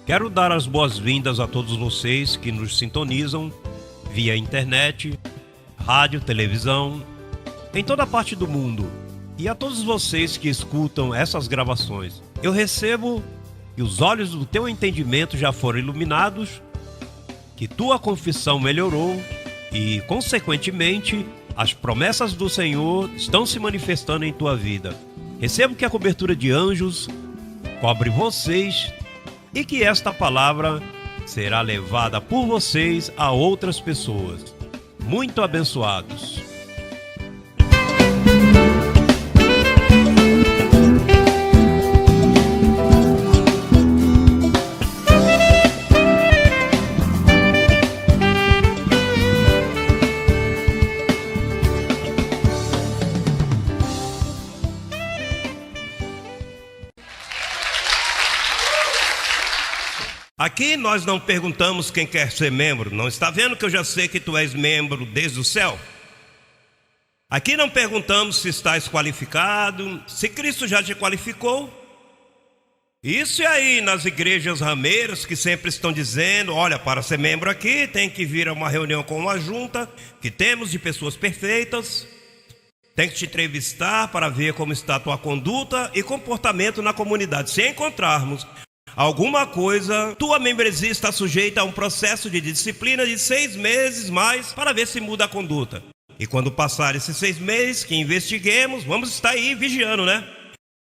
Quero dar as boas-vindas a todos vocês que nos sintonizam via internet, rádio, televisão, em toda parte do mundo. E a todos vocês que escutam essas gravações. Eu recebo que os olhos do teu entendimento já foram iluminados, que tua confissão melhorou e, consequentemente, as promessas do Senhor estão se manifestando em tua vida. Recebo que a cobertura de anjos cobre vocês e que esta palavra será levada por vocês a outras pessoas. Muito abençoados. Aqui nós não perguntamos quem quer ser membro. Não está vendo que eu já sei que tu és membro desde o céu? Aqui não perguntamos se estás qualificado, se Cristo já te qualificou. Isso é aí nas igrejas rameiras que sempre estão dizendo: olha, para ser membro aqui tem que vir a uma reunião com uma junta que temos de pessoas perfeitas. Tem que te entrevistar para ver como está a tua conduta e comportamento na comunidade. Se encontrarmos alguma coisa, tua membresia está sujeita a um processo de disciplina de 6 meses mais para ver se muda a conduta. E quando passar esses 6 meses que investiguemos, vamos estar aí vigiando, né?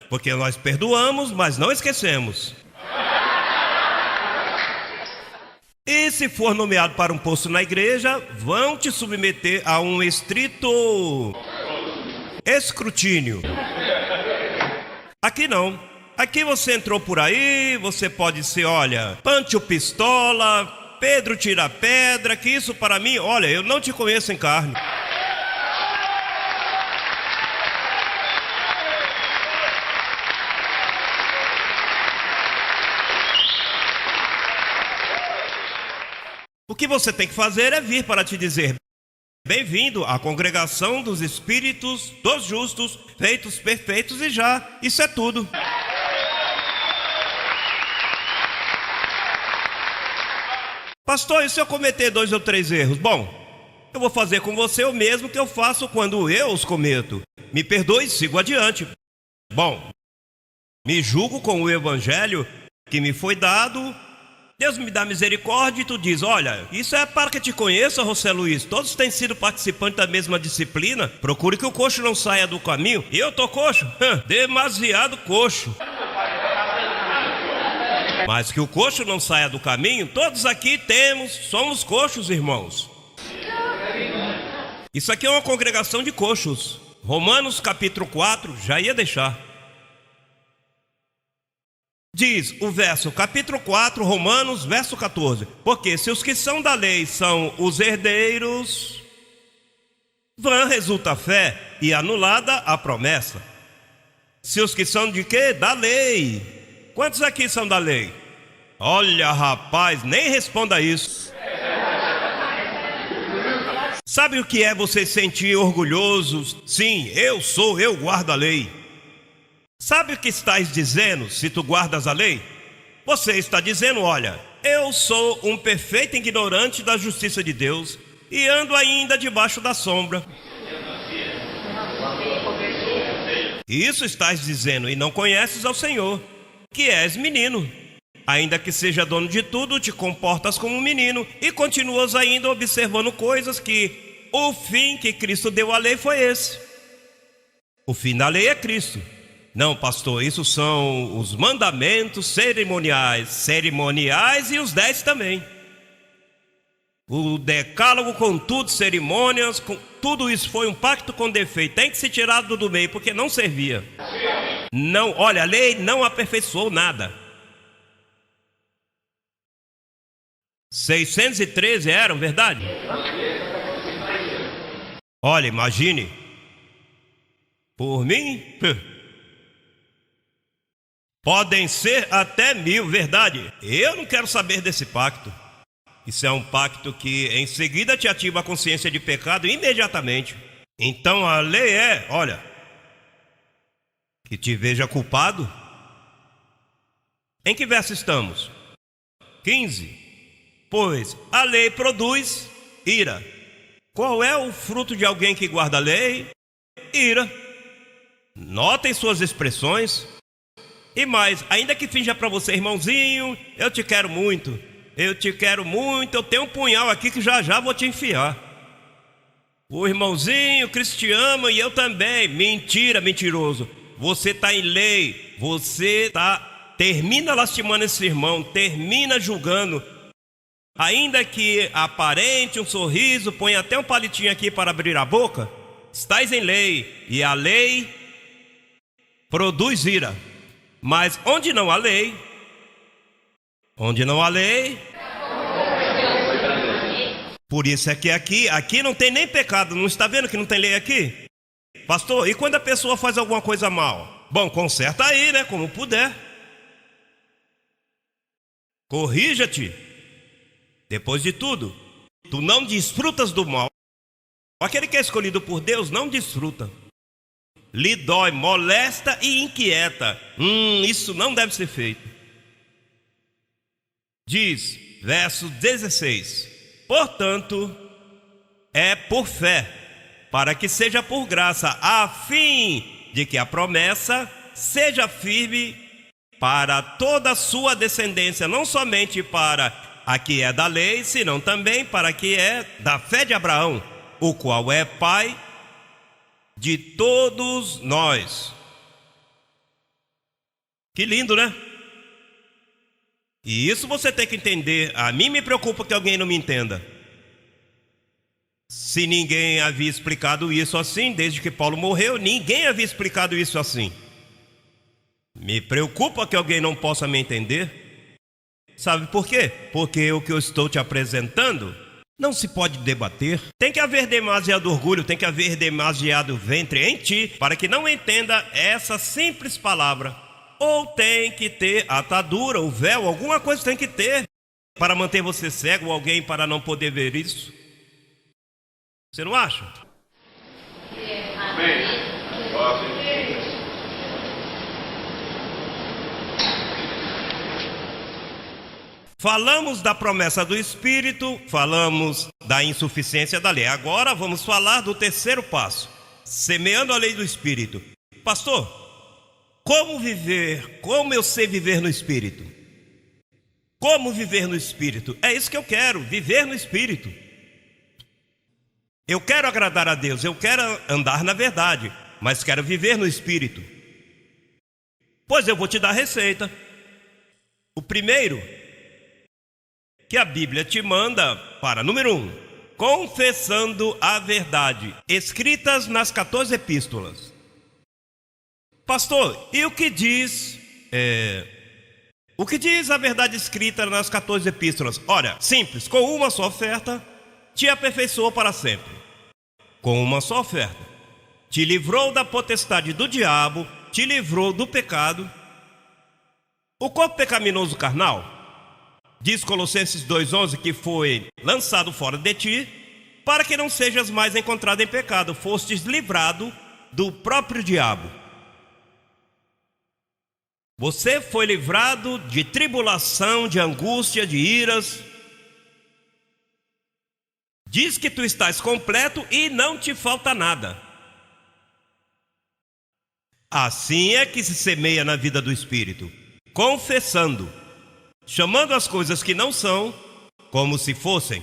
Porque nós perdoamos, mas não esquecemos. E se for nomeado para um posto na igreja, vão te submeter a um estrito escrutínio. Aqui não. Aqui você entrou por aí, você pode ser, olha, Pâncio Pistola, Pedro Tira Pedra, que isso para mim, olha, eu não te conheço em carne. O que você tem que fazer é vir para te dizer: bem-vindo à congregação dos espíritos dos justos, feitos perfeitos, e já, isso é tudo. Pastor, e se eu cometer 2 ou 3 erros? Bom, eu vou fazer com você o mesmo que eu faço quando eu os cometo. Me perdoe e sigo adiante. Bom, me julgo com o evangelho que me foi dado. Deus me dá misericórdia e tu diz: olha, isso é para que te conheça, José Luiz. Todos têm sido participantes da mesma disciplina. Procure que o coxo não saia do caminho. E eu tô coxo? Demasiado coxo. Mas que o coxo não saia do caminho, todos aqui somos coxos, irmãos. Isso aqui é uma congregação de coxos. Romanos capítulo 4, já ia deixar. Diz o verso, capítulo 4, Romanos, verso 14. Porque se os que são da lei são os herdeiros, vã resulta a fé e anulada a promessa. Se os que são de quê? Da lei. Quantos aqui são da lei? Olha, rapaz, nem responda isso. Sabe o que é você sentir orgulhoso? Sim, eu guardo a lei. Sabe o que estás dizendo se tu guardas a lei? Você está dizendo: olha, eu sou um perfeito ignorante da justiça de Deus e ando ainda debaixo da sombra. Isso estás dizendo, e não conheces ao Senhor, que és menino. Ainda que seja dono de tudo, te comportas como um menino e continuas ainda observando coisas que o fim que Cristo deu à lei foi esse. O fim da lei é Cristo. Não, pastor, isso são os mandamentos cerimoniais e os 10 também. O decálogo com tudo, cerimônias, com tudo isso foi um pacto com defeito. Tem que ser tirado do meio, porque não servia. Não, olha, a lei não aperfeiçoou nada. 613 eram, verdade? Olha, imagine. Por mim, podem ser até 1000, verdade? Eu não quero saber desse pacto. Isso é um pacto que em seguida te ativa a consciência de pecado imediatamente. Então a lei é, olha, que te veja culpado. Em que verso estamos? 15. Pois a lei produz ira. Qual é o fruto de alguém que guarda a lei? Ira. Notem suas expressões. E mais, ainda que finja para você, irmãozinho, eu te quero muito, eu tenho um punhal aqui que já já vou te enfiar. O irmãozinho Cristo te ama e eu também. Mentira, mentiroso. Você está em lei, termina lastimando esse irmão, termina julgando. Ainda que aparente um sorriso, põe até um palitinho aqui para abrir a boca, estais em lei, e a lei produz ira. Mas onde não há lei, por isso é que aqui não tem nem pecado. Não está vendo que não tem lei aqui? Pastor, e quando a pessoa faz alguma coisa mal? Bom, conserta aí, né, como puder. Corrija-te. Depois de tudo, tu não desfrutas do mal. Aquele que é escolhido por Deus não desfruta. Lhe dói, molesta e inquieta. Isso não deve ser feito. Diz, verso 16: portanto, é por fé, para que seja por graça, a fim de que a promessa seja firme para toda a sua descendência, não somente para a que é da lei, senão também para a que é da fé de Abraão, o qual é pai de todos nós. Que lindo, né? E isso você tem que entender. A mim me preocupa que alguém não me entenda. Se ninguém havia explicado isso assim, desde que Paulo morreu, ninguém havia explicado isso assim. Me preocupa que alguém não possa me entender. Sabe por quê? Porque o que eu estou te apresentando não se pode debater. Tem que haver demasiado orgulho, tem que haver demasiado ventre em ti para que não entenda essa simples palavra. Ou tem que ter atadura, o véu, alguma coisa tem que ter para manter você cego, ou alguém para não poder ver isso. Você não acha? Amém. Falamos da promessa do Espírito, falamos da insuficiência da lei. Agora vamos falar do terceiro passo, semeando a lei do Espírito. Pastor, como viver? Como eu sei viver no Espírito? Como viver no Espírito? É isso que eu quero, viver no Espírito. Eu quero agradar a Deus, eu quero andar na verdade, mas quero viver no Espírito. Pois eu vou te dar a receita. O primeiro que a Bíblia te manda para, número 1, confessando a verdade, escritas nas 14 epístolas. Pastor, e o que diz a verdade escrita nas 14 epístolas? Olha, simples, com uma só oferta, te aperfeiçoou para sempre. Com uma só oferta, te livrou da potestade do diabo, te livrou do pecado. O corpo pecaminoso carnal, diz Colossenses 2,11, que foi lançado fora de ti, para que não sejas mais encontrado em pecado, fostes livrado do próprio diabo. Você foi livrado de tribulação, de angústia, de iras. Diz que tu estás completo e não te falta nada. Assim é que se semeia na vida do Espírito, confessando, chamando as coisas que não são como se fossem.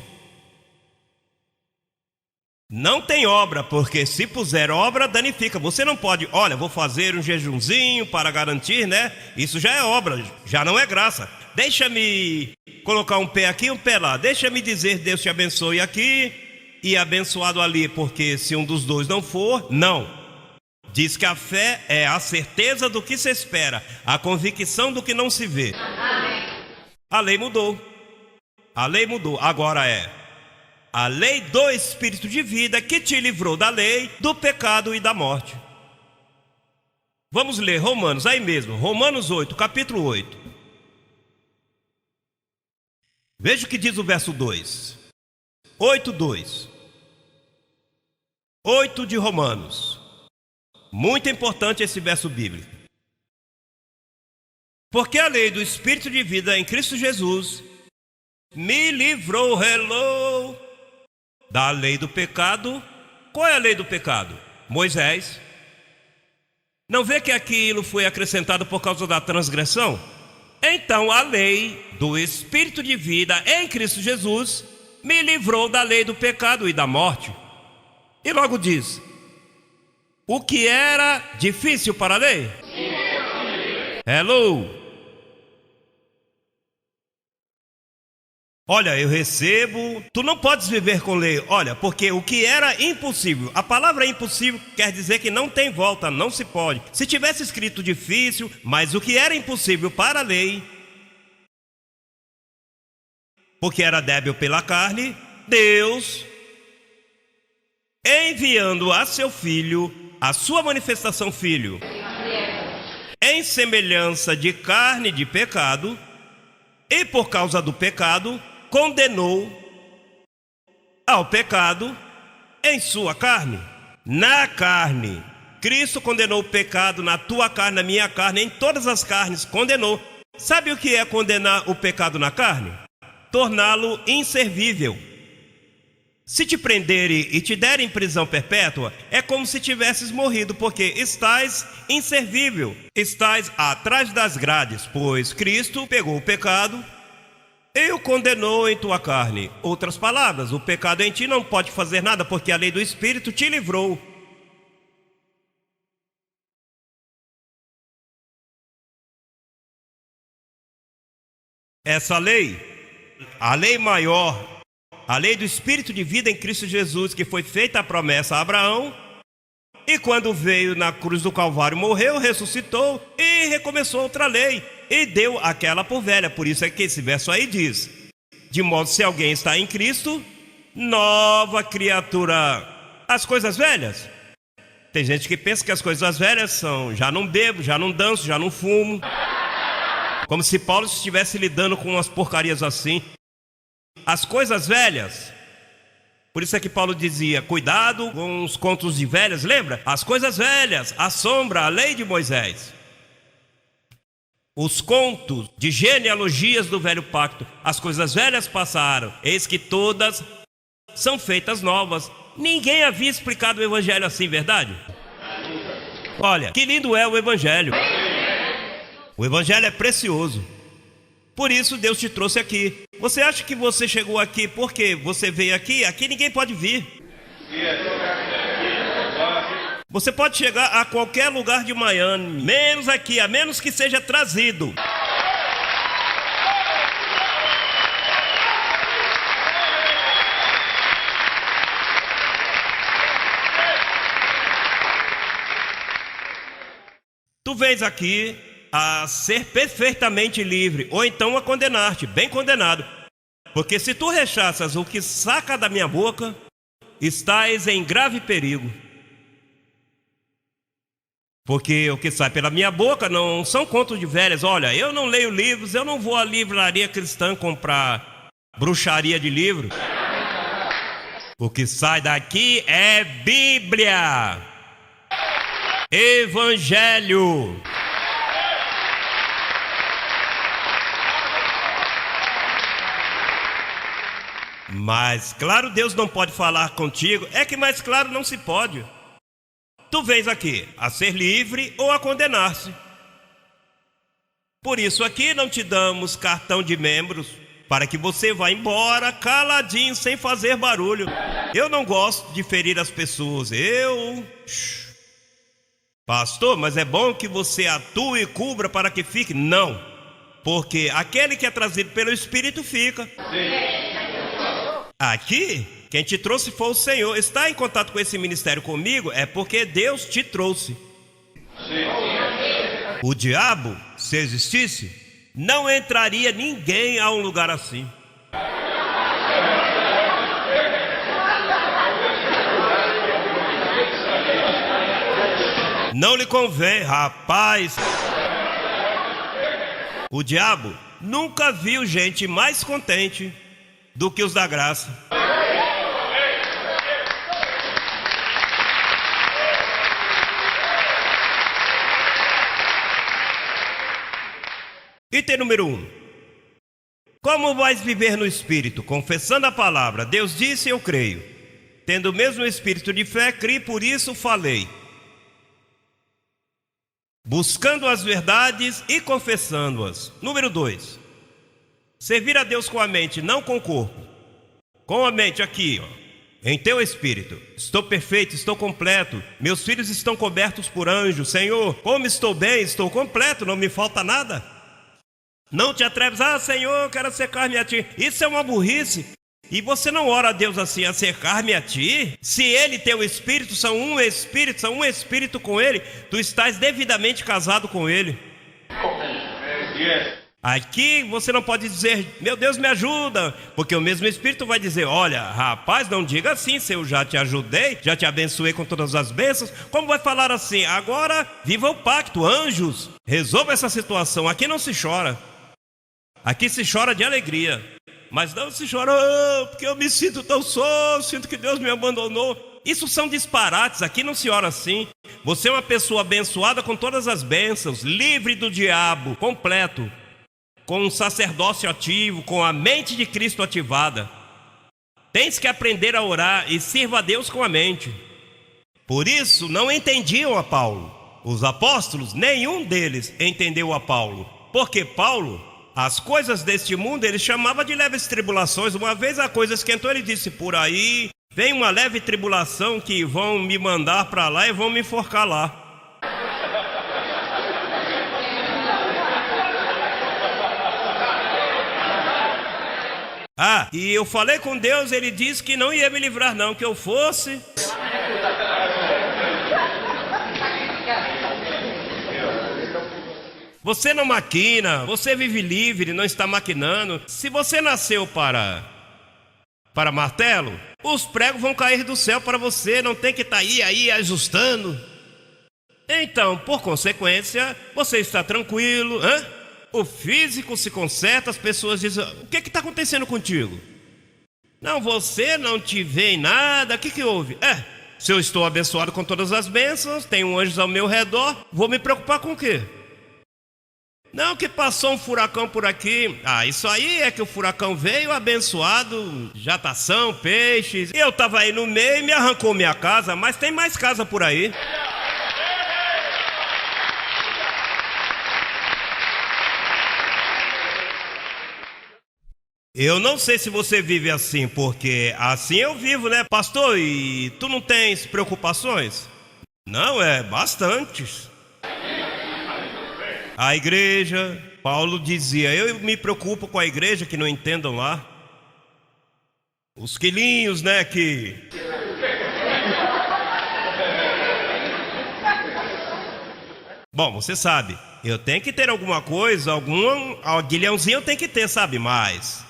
Não tem obra, porque se puser obra, danifica. Você não pode, olha, vou fazer um jejunzinho para garantir, né? Isso já é obra, já não é graça. Deixa-me colocar um pé aqui e um pé lá. Deixa-me dizer, Deus te abençoe aqui e abençoado ali, porque se um dos dois não for, não. Diz que a fé é a certeza do que se espera, a convicção do que não se vê. A lei mudou. A lei mudou. Agora é a lei do Espírito de vida que te livrou da lei, do pecado e da morte. Vamos ler Romanos, aí mesmo, Romanos 8, capítulo 8. Veja o que diz o verso 2. 8:2. 8 de Romanos. Muito importante esse verso bíblico. Porque a lei do Espírito de vida em Cristo Jesus me livrou, hello, da lei do pecado. Qual é a lei do pecado? Moisés. Não vê que aquilo foi acrescentado por causa da transgressão? Então a lei do Espírito de vida em Cristo Jesus me livrou da lei do pecado e da morte. E logo diz: o que era difícil para a lei? Hello. Olha, eu recebo. Tu não podes viver com lei. Olha, porque o que era impossível, a palavra impossível quer dizer que não tem volta, não se pode. Se tivesse escrito difícil, mas o que era impossível para a lei, porque era débil pela carne, Deus, enviando a seu filho, a sua manifestação filho, em semelhança de carne de pecado, e por causa do pecado, condenou ao pecado em sua carne. Na carne, Cristo condenou o pecado na tua carne, na minha carne, em todas as carnes condenou. Sabe o que é condenar o pecado na carne? Torná-lo inservível. Se te prenderem e te derem prisão perpétua, é como se tivesses morrido, porque estás inservível, estás atrás das grades, pois Cristo pegou o pecado e o condenou em tua carne. Outras palavras, o pecado em ti não pode fazer nada, porque a lei do Espírito te livrou. Essa lei, a lei maior, a lei do Espírito de vida em Cristo Jesus, que foi feita a promessa a Abraão, e quando veio na cruz do Calvário, morreu, ressuscitou e recomeçou outra lei, e deu aquela por velha. Por isso é que esse verso aí diz: de modo que se alguém está em Cristo, nova criatura. As coisas velhas, tem gente que pensa que as coisas velhas são: já não bebo, já não danço, já não fumo, como se Paulo estivesse lidando com umas porcarias assim. As coisas velhas, por isso é que Paulo dizia: cuidado com os contos de velhas. Lembra? As coisas velhas assombram a lei de Moisés. Os contos de genealogias do velho pacto, as coisas velhas passaram, eis que todas são feitas novas. Ninguém havia explicado o evangelho assim, verdade? Olha, que lindo é o evangelho. O evangelho é precioso. Por isso Deus te trouxe aqui. Você acha que você chegou aqui porque você veio aqui? Aqui ninguém pode vir. Você pode chegar a qualquer lugar de Miami, menos aqui, a menos que seja trazido. Tu vens aqui a ser perfeitamente livre, ou então a condenar-te, bem condenado. Porque se tu rechaças o que saca da minha boca, estás em grave perigo. Porque o que sai pela minha boca não são contos de velhas. Olha, eu não leio livros, eu não vou à livraria cristã comprar bruxaria de livros. O que sai daqui é Bíblia, Evangelho. Mas claro, Deus não pode falar contigo. É que mais claro não se pode. Tu vens aqui a ser livre ou a condenar-se. Por isso aqui não te damos cartão de membros para que você vá embora caladinho, sem fazer barulho. Eu não gosto de ferir as pessoas. Pastor, mas é bom que você atue e cubra para que fique. Não, porque aquele que é trazido pelo Espírito fica. Aqui, quem te trouxe foi o Senhor. Está em contato com esse ministério comigo é porque Deus te trouxe. O diabo, se existisse, não entraria ninguém a um lugar assim. Não lhe convém, rapaz. O diabo nunca viu gente mais contente do que os da graça. Item número 1. Como vais viver no Espírito? Confessando a palavra. Deus disse, eu creio. Tendo o mesmo espírito de fé, criei, por isso falei. Buscando as verdades e confessando-as. Número 2. Servir a Deus com a mente, não com o corpo. Com a mente aqui, em teu espírito. Estou perfeito, estou completo. Meus filhos estão cobertos por anjos. Senhor, como estou bem, estou completo, não me falta nada. Não te atreves, Senhor, quero acercar-me a ti. Isso é uma burrice. E você não ora a Deus assim, acercar-me a ti? Se Ele e teu espírito são um espírito com Ele, tu estás devidamente casado com Ele. Aqui você não pode dizer, meu Deus me ajuda, porque o mesmo Espírito vai dizer, olha, rapaz, não diga assim, se eu já te ajudei, já te abençoei com todas as bênçãos, como vai falar assim? Agora, viva o pacto, anjos, resolva essa situação, aqui não se chora, aqui se chora de alegria, mas não se chora, porque eu me sinto tão só, sinto que Deus me abandonou. Isso são disparates, aqui não se ora assim. Você é uma pessoa abençoada com todas as bênçãos, livre do diabo, completo, com um sacerdócio ativo, com a mente de Cristo ativada. Tens que aprender a orar e sirva a Deus com a mente. Por isso não entendiam a Paulo. Os apóstolos, nenhum deles entendeu a Paulo. Porque Paulo, as coisas deste mundo, ele chamava de leves tribulações. Uma vez a coisa esquentou, ele disse, por aí vem uma leve tribulação que vão me mandar para lá e vão me enforcar lá. E eu falei com Deus, ele disse que não ia me livrar não, que eu fosse. Você não maquina, você vive livre, não está maquinando. Se você nasceu para martelo, os pregos vão cair do céu para você, não tem que estar aí ajustando. Então, por consequência, você está tranquilo, O físico se conserta, as pessoas dizem, o que está acontecendo contigo? Não, você não te vê em nada, o que houve? Se eu estou abençoado com todas as bênçãos, tenho anjos ao meu redor, vou me preocupar com o quê? Não, que passou um furacão por aqui. Isso aí é que o furacão veio abençoado, jatação, peixes. E eu estava aí no meio e me arrancou minha casa, mas tem mais casa por aí. Eu não sei se você vive assim, porque assim eu vivo, né? Pastor, e tu não tens preocupações? Não, bastantes. A igreja, Paulo dizia, eu me preocupo com a igreja que não entendam lá. Os quilinhos, né, que... Bom, você sabe, eu tenho que ter alguma coisa, algum aguilhãozinho eu tenho que ter, sabe, mas...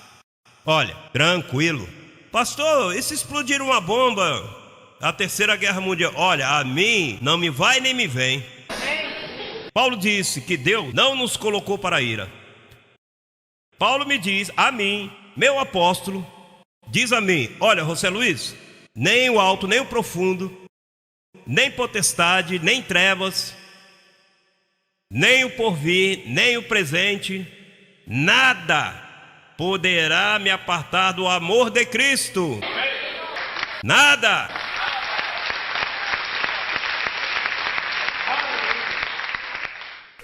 Olha, tranquilo. Pastor, e se explodir uma bomba, a Terceira Guerra Mundial? Olha, a mim não me vai nem me vem. Paulo disse que Deus não nos colocou para a ira. Paulo me diz, a mim, meu apóstolo, diz a mim, olha, José Luiz, nem o alto, nem o profundo, nem potestade, nem trevas, nem o porvir, nem o presente, nada poderá me apartar do amor de Cristo. Nada.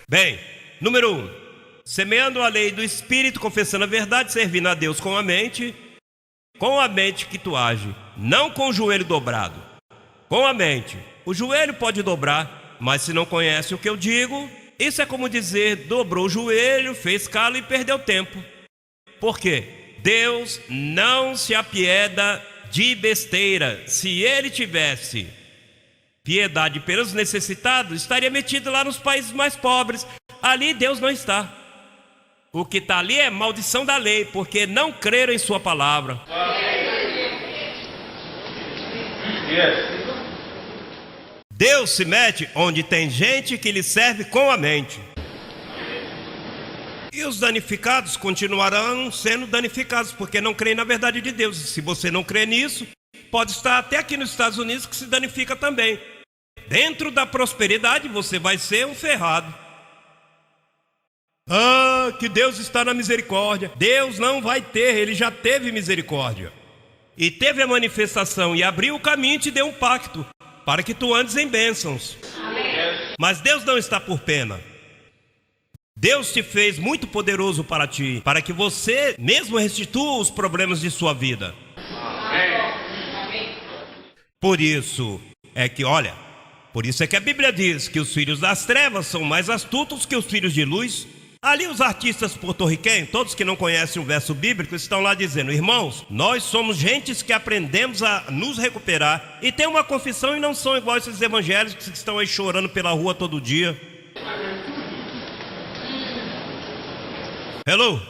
Bem, número 1. Semeando a lei do Espírito, confessando a verdade, servindo a Deus com a mente que tu age, não com o joelho dobrado. Com a mente. O joelho pode dobrar, mas se não conhece o que eu digo, isso é como dizer, dobrou o joelho, fez calo e perdeu tempo. Por quê? Deus não se apieda de besteira. Se Ele tivesse piedade pelos necessitados, estaria metido lá nos países mais pobres. Ali Deus não está. O que está ali é maldição da lei, porque não creram em sua palavra. Deus se mete onde tem gente que lhe serve com a mente. E os danificados continuarão sendo danificados, porque não creem na verdade de Deus. Se você não crê nisso, pode estar até aqui nos Estados Unidos que se danifica também. Dentro da prosperidade você vai ser um ferrado. Ah, que Deus está na misericórdia. Deus não vai ter, Ele já teve misericórdia. E teve a manifestação e abriu o caminho e te deu um pacto, para que tu andes em bênçãos. Amém. Mas Deus não está por pena. Deus te fez muito poderoso para ti, para que você mesmo restitua os problemas de sua vida. Amém. Por isso é que a Bíblia diz que os filhos das trevas são mais astutos que os filhos de luz. Ali os artistas porto-riquenhos, todos que não conhecem o verso bíblico, estão lá dizendo: irmãos, nós somos gentes que aprendemos a nos recuperar e tem uma confissão e não são igual esses evangélicos que estão aí chorando pela rua todo dia. Hello?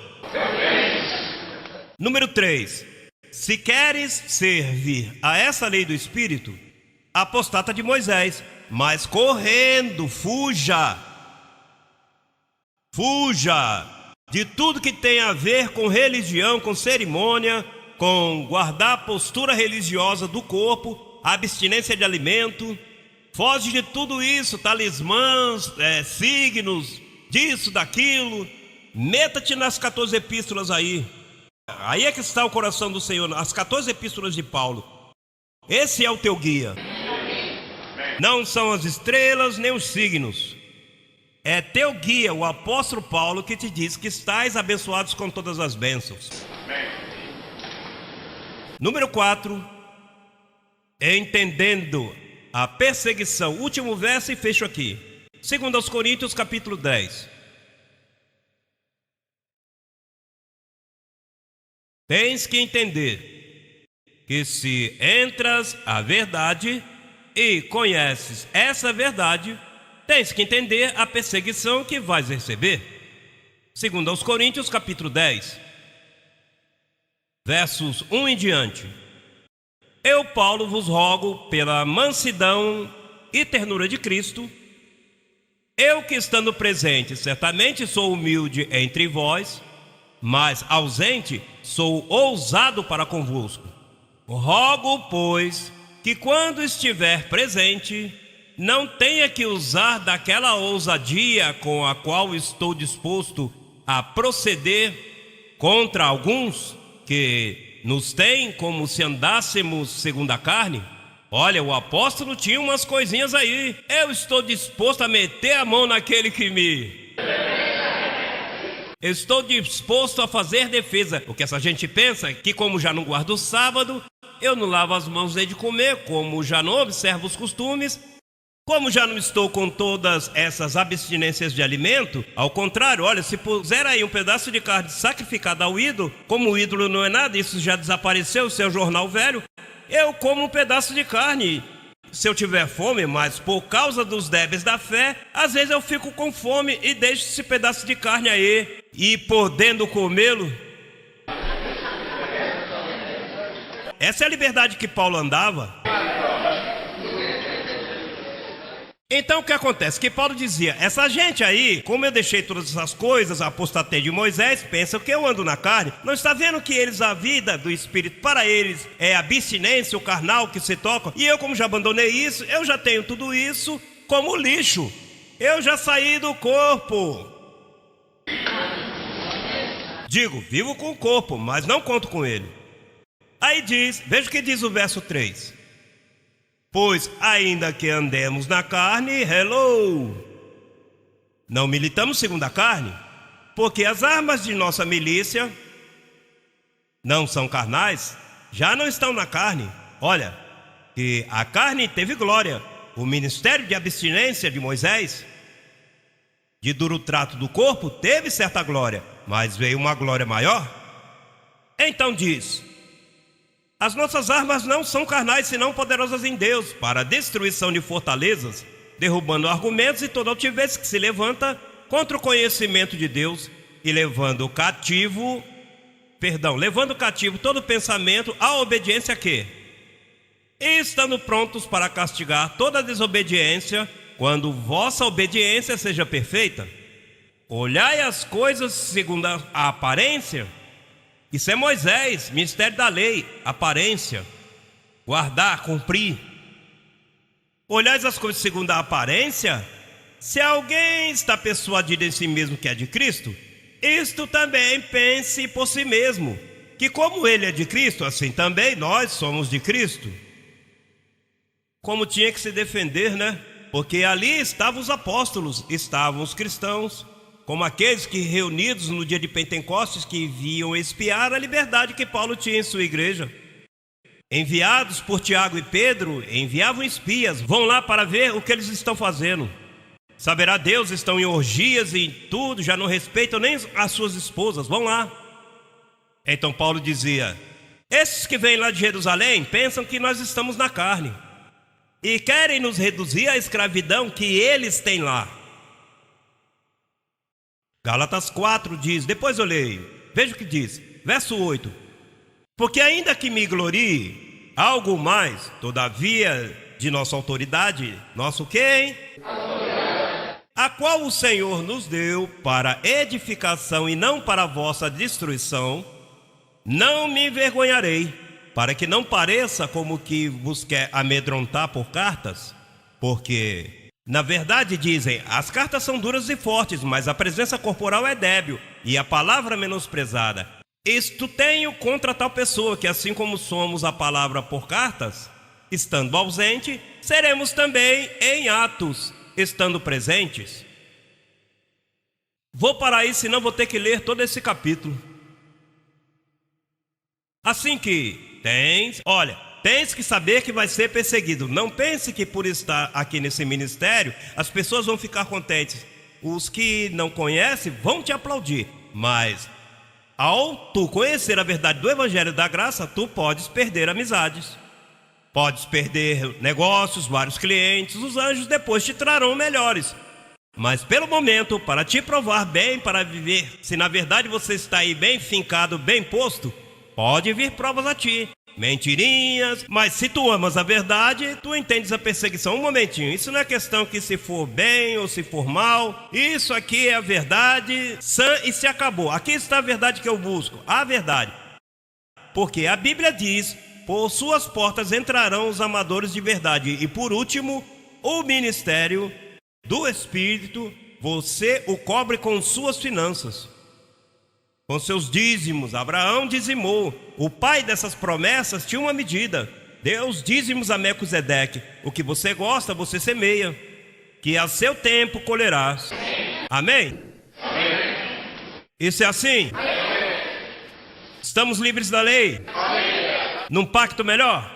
Número 3. Se queres servir a essa lei do Espírito, apostata de Moisés, mas correndo, fuja de tudo que tem a ver com religião, com cerimônia, com guardar a postura religiosa do corpo, a abstinência de alimento. Foge de tudo isso, talismãs, signos, disso, daquilo. Meta-te nas 14 epístolas aí. Aí é que está o coração do Senhor, as 14 epístolas de Paulo. Esse é o teu guia. Não são as estrelas nem os signos. É teu guia, o apóstolo Paulo, que te diz que estais abençoados com todas as bênçãos. Número 4. Entendendo a perseguição. Último verso e fecho aqui. 2 Coríntios capítulo 10. Tens que entender que se entras à verdade e conheces essa verdade, tens que entender a perseguição que vais receber. 2 Coríntios capítulo 10, versos 1 em diante. Eu, Paulo, vos rogo pela mansidão e ternura de Cristo, eu que estando presente, certamente sou humilde entre vós, mas ausente sou ousado para convosco. Rogo, pois, que quando estiver presente, não tenha que usar daquela ousadia com a qual estou disposto a proceder contra alguns que nos têm como se andássemos segundo a carne. Olha, o apóstolo tinha umas coisinhas aí. Eu estou disposto a meter a mão naquele que me... Estou disposto a fazer defesa. O que essa gente pensa? Que como já não guardo o sábado, eu não lavo as mãos nem de comer, como já não observo os costumes, como já não estou com todas essas abstinências de alimento. Ao contrário, olha, se puser aí um pedaço de carne sacrificada ao ídolo, como o ídolo não é nada, isso já desapareceu, o seu jornal velho, eu como um pedaço de carne. Se eu tiver fome, mas por causa dos débeis da fé, às vezes eu fico com fome e deixo esse pedaço de carne aí, e podendo comê-lo. Essa é a liberdade que Paulo andava. Então o que acontece? Que Paulo dizia: essa gente aí, como eu deixei todas essas coisas, apostatei de Moisés, pensa que eu ando na carne. Não está vendo que eles, a vida do Espírito, para eles é a abstinência, o carnal que se toca. E eu, como já abandonei isso, eu já tenho tudo isso como lixo. Eu já saí do corpo. Digo, vivo com o corpo, mas não conto com ele. Aí diz, veja o que diz o verso 3. Pois ainda que andemos na carne, não militamos segundo a carne, porque as armas de nossa milícia não são carnais, já não estão na carne. Olha, que a carne teve glória, o ministério de abstinência de Moisés, de duro trato do corpo, teve certa glória, mas veio uma glória maior. Então diz: as nossas armas não são carnais, senão poderosas em Deus, para a destruição de fortalezas, derrubando argumentos e toda altivez que se levanta contra o conhecimento de Deus, e levando cativo todo pensamento à obediência que? E estando prontos para castigar toda desobediência, quando vossa obediência seja perfeita. Olhai as coisas segundo a aparência. Isso é Moisés, ministério da lei, aparência, guardar, cumprir. Olhais as coisas segundo a aparência, Se alguém está persuadido em si mesmo que é de Cristo, isto também pense por si mesmo, que como ele é de Cristo, assim também nós somos de Cristo. Como tinha que se defender, né? Porque ali estavam os apóstolos, estavam os cristãos, como aqueles que reunidos no dia de Pentecostes que viam espiar a liberdade que Paulo tinha em sua igreja. Enviados por Tiago e Pedro, enviavam espias, vão lá para ver o que eles estão fazendo. Saberá Deus, estão em orgias e em tudo, já não respeitam nem as suas esposas, vão lá. Então Paulo dizia: esses que vêm lá de Jerusalém pensam que nós estamos na carne e querem nos reduzir à escravidão que eles têm lá. Gálatas 4 diz, depois eu leio, veja o que diz, verso 8: porque ainda que me glorie algo mais, todavia de nossa autoridade, nosso quem? A qual o Senhor nos deu para edificação e não para a vossa destruição, não me envergonharei, para que não pareça como que vos quer amedrontar por cartas, porque, na verdade, dizem, as cartas são duras e fortes, mas a presença corporal é débil, e a palavra menosprezada. Isto tenho contra tal pessoa, que assim como somos a palavra por cartas, estando ausente, seremos também em atos, estando presentes. Vou parar aí, senão vou ter que ler todo esse capítulo. Assim que tens que saber que vai ser perseguido. Não pense que por estar aqui nesse ministério, as pessoas vão ficar contentes. Os que não conhecem vão te aplaudir. Mas, ao tu conhecer a verdade do Evangelho da Graça, tu podes perder amizades. Podes perder negócios, vários clientes. Os anjos depois te trarão melhores. Mas pelo momento, para te provar bem, para viver, se na verdade você está aí bem fincado, bem posto, pode vir provas a ti, mentirinhas, mas se tu amas a verdade, tu entendes a perseguição. Um momentinho, isso não é questão que se for bem ou se for mal, isso aqui é a verdade sã e se acabou. Aqui está a verdade que eu busco, a verdade. Porque a Bíblia diz, por suas portas entrarão os amadores de verdade. E por último, o ministério do Espírito, você o cobre com suas finanças. Com seus dízimos, Abraão dizimou. O pai dessas promessas tinha uma medida. Deu os dízimos a Melquisedeque. O que você gosta, você semeia, que a seu tempo colherás. Amém? Amém. Isso é assim? Amém. Estamos livres da lei? Amém. Num pacto melhor?